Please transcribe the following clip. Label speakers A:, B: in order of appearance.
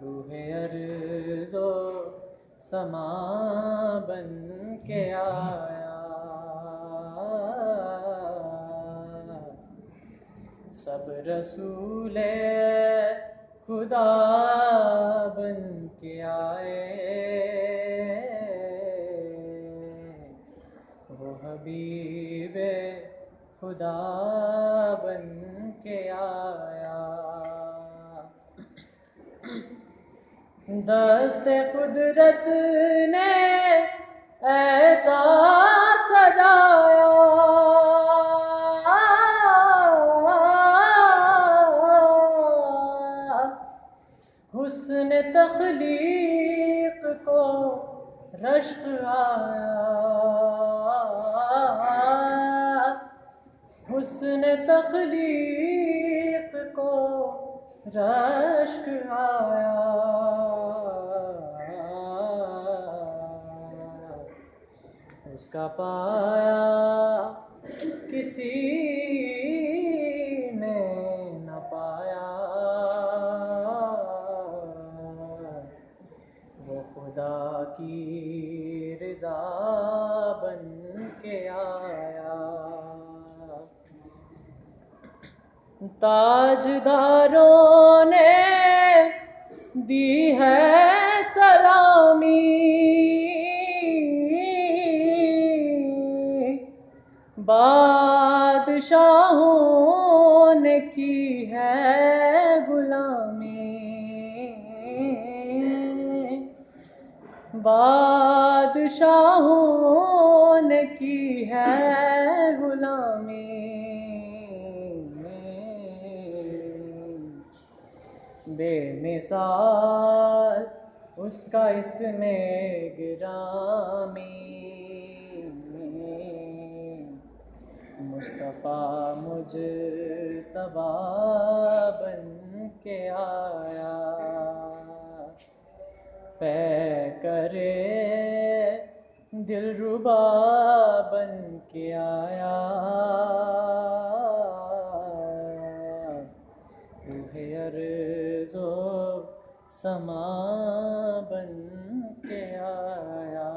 A: روح ارض و سما بن کے آیا، سب رسول خدا بن کے آئے، وہ حبیب خدا بن کے آیا، دست قدرت نے ایسا سجایا، حسن تخلیق کو رشک آیا، حسن تخلیق کو رشک آیا، اس کا پایا کسی نے نہ پایا، وہ خدا کی رضا بن کے آیا، تاجداروں نے دی ہے سلامی، بادشاہوں نے کی ہے غلامی، بادشاہوں نے کی ہے غلامی، بے مثال اس کا اس میں گرامی، مصطفیٰ مجتبیٰ بن کے آیا، پے کرے دلربا بن کے آیا، روح ارض و سما بن کے آیا۔